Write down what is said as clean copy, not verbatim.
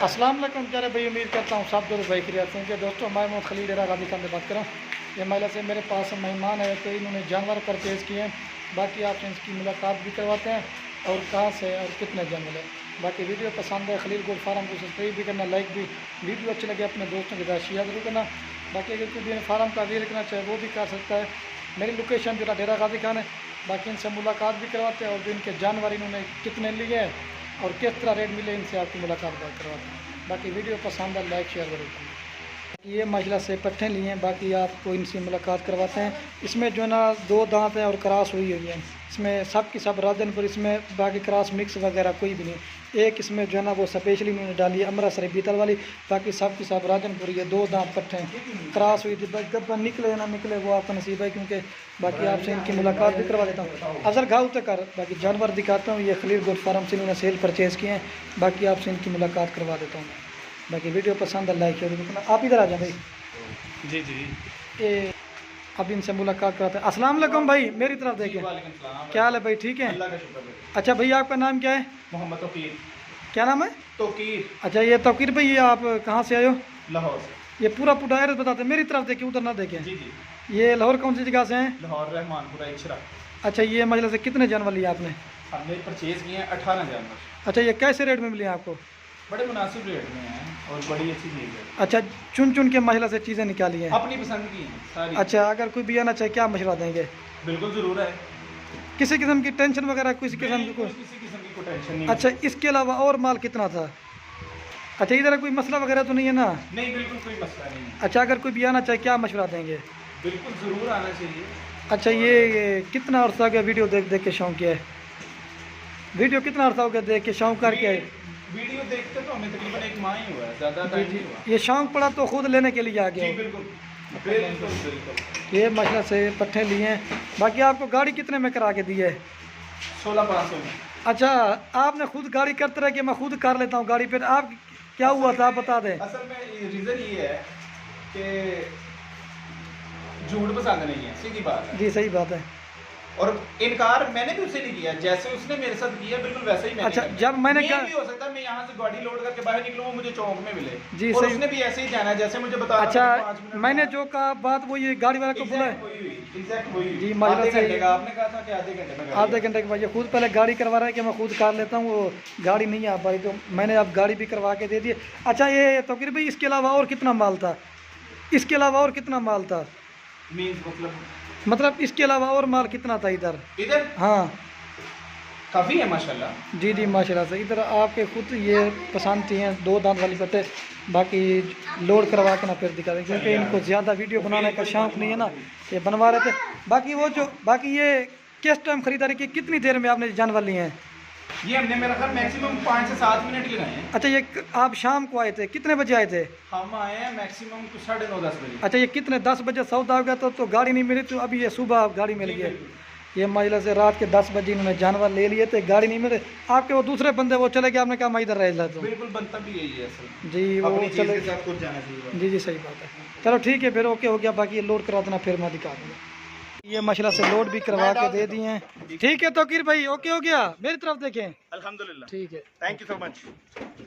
अस्सलाम वालेकुम प्यारे भाई, उम्मीद करता हूँ सब दोस्त भाई खैरियत हैं। दोस्तों मैं मोहम्मद खलील डेरा गाजी खान से बात कर रहा हूँ। ये महिला से मेरे पास मेहमान है तो इन्होंने जानवर परचेज़ किए हैं। बाकी आपसे इसकी मुलाकात भी करवाते हैं और कहाँ से और कितने जानवर है। बाकी वीडियो पसंद है खलील गोल्ड फार्म को सब्सक्राइब भी करना, लाइक भी। वीडियो अच्छी लगे अपने दोस्तों के साथ शेयर जरूर करना। बाकी अगर कोई भी फार्म का विजिट करना चाहे वो भी कर सकता है। मेरी लोकेशन जो डेरा गाजी खान है। बाकी इनसे मुलाकात भी करवाते हैं और जो इनके जानवर इन्होंने कितने लिए हैं और किस तरह रेट मिले इनसे आपकी मुलाकात करवाते हैं। बाकी वीडियो पसंद है लाइक शेयर जरूर करें। ये महिला से पट्टे लिए हैं, बाकी आपको इनसे मुलाकात करवाते हैं। इसमें जो है ना 2 दांत हैं और क्रॉस हुई हुई है। इसमें सब की सब राजनपुर, इसमें बाकी क्रॉस मिक्स वगैरह कोई भी नहीं। एक इसमें जो है ना वो स्पेशली इन्होंने डाली है अमृतसरी बीतल वाली, बाकी सब की सब राजनपुर। ये 2 दांत पट्टे हैं, क्रॉस हुई थी। कब निकले ना निकले वो आपका नसीब है, क्योंकि बाकी आपसे इनकी मुलाकात भी करवा देता हूँ। अजर घाव तक कर बाकी जानवर दिखाता हूँ। ये खलील गोल्ड फार्म से इन्होंने सेल परचेज़ किए हैं। बाकी आपसे इनकी मुलाकात करवा देता हूँ। बाकी वीडियो पसंद है लाइक शेयर। आप इधर आ जाए भाई। जी जी ये अब इनसे मुलाकात कराते हैं। अस्सलाम वालेकुम भाई, मेरी तरफ देखें। क्या हाल है भाई, ठीक है? अल्लाह का शुक्र है। अच्छा भैया आपका नाम क्या है? मोहम्मद तौकीर। क्या नाम है? तौकीर। अच्छा ये तौकीर भाई, ये आप कहाँ से आए हो? लाहौर से। ये पूरा एड्रेस बताते हैं, मेरी तरफ देखें, उधर ना देखें। जी जी। ये लाहौर कौन सी जगह से हैं? लाहौर रहमानपुरा इचरा। अच्छा ये महिला से कितने जानवर लिए आपने? हमने परचेज किए हैं 18 जानवर। अच्छा ये कैसे रेट में मिले आपको? बड़े मुनासिब रेट में हैं और बड़ी अच्छी चीज़ है। अच्छा चुन चुन के महिला से चीज़ें निकाली हैं? अपनी पसंद की हैं सारी। अच्छा अगर कोई भी आना चाहे क्या मशवरा देंगे? बिल्कुल ज़रूर है। किसी किस्म की टेंशन वगैरह किसी किस्म की कोई? किसी किस्म की कोई टेंशन नहीं। अच्छा इसके अलावा और माल कितना था? अच्छा इधर कोई मसला वगैरह तो नहीं है ना? नहीं, बिल्कुल कोई मसला नहीं है। अच्छा अगर कोई भी आना चाहे क्या मशवरा देंगे? बिल्कुल ज़रूर आना चाहिए। अच्छा ये कितना अर्सा हो गया वीडियो देख देख के शौक किया है? वीडियो कितना अर्सा हो गया देख के शौक करके? वीडियो देखते तो हमें तकरीबन 1 माह ही हुआ है, ज़्यादा टाइम नहीं हुआ। ये शौक पड़ा तो खुद लेने के लिए आ जी गया? बिल्कुल बिल्कुल बिल्कुल। ये महिला से पट्टे लिए हैं। बाकी आपको गाड़ी कितने में करा के दी है? 16,500 में। अच्छा आपने खुद गाड़ी करते रहे कि मैं खुद कर लेता हूँ गाड़ी, फिर आप क्या हुआ था आप बता दें। असल में रीज़न ये है कि झूठ पसंद नहीं है, सीधी बात है। जी सही बात है। और इनकार मैंने भी उससे नहीं किया, जैसे उसने मेरे साथ किया बिल्कुल वैसे ही मैंने अच्छा करना है। जब मैंने ये भी हो सकता है मैं यहाँ से गाड़ी लोड करके बाहर निकलूँ, मुझे चौक में मिले जी और सही। उसने भी ऐसे ही जाना है जैसे मुझे बता। अच्छा मैंने जो कहा बात वो ये गाड़ी वाले को बोला है जी, महिला आधे से घंटे का आपने कहा था कि आधे घंटे में आधे घंटे के बाद ये खुद पहले गाड़ी करवा रहा है कि मैं खुद कर लेता हूँ, वो गाड़ी नहीं आ पाई तो मैंने अब गाड़ी भी करवा के दे दी। अच्छा ये तौकीर भाई इसके अलावा और कितना माल था? इसके अलावा और कितना माल था? मीन्स मतलब इसके अलावा और माल कितना था इधर? इधर हाँ काफ़ी है माशाल्लाह। जी जी माशाल्लाह से। इधर आपके खुद ये पसंद थी हैं 2 दांत वाली पट्टे। बाकी लोड करवा के ना फिर दिखा दें, क्योंकि इनको ज़्यादा वीडियो बनाने का शौक़ नहीं है ना, ये बनवा रहे थे। बाकी ये किस टाइम ख़रीदारी की, कितनी देर में आपने जानवर लिए हैं? ये हमने मेरा ख्याल मैक्सिमम 5 से 7 मिनट लगाए हैं। अच्छा ये आप शाम को आए थे, कितने बजे आए थे? हम आए हैं मैक्सिमम 9:30-10 बजे। अच्छा ये कितने 10 बजे सौदा हो गया तो गाड़ी नहीं मिली, तो अभी ये सुबह गाड़ी मिल गई। ये महिला से रात के 10 बजे इन्होंने जानवर ले लिए थे, गाड़ी नहीं मिले। आपके वो दूसरे बंदे वो चले गए, आपने कहा मैं इधर रह जाता हूँ। बिल्कुल बनता भी यही है असल। जी वो चले के साथ खुद जाना चाहिए। जी जी सही बात है। चलो ठीक है फिर ओके हो गया। बाकी ये लोड करा देना फिर मैं दिखा दूँगा। ये मसला से लोड भी करवा के दे दिए हैं। ठीक है तौकीर भाई ओके हो गया, मेरी तरफ देखें। अल्हम्दुलिल्लाह, ठीक है, थैंक यू सो मच।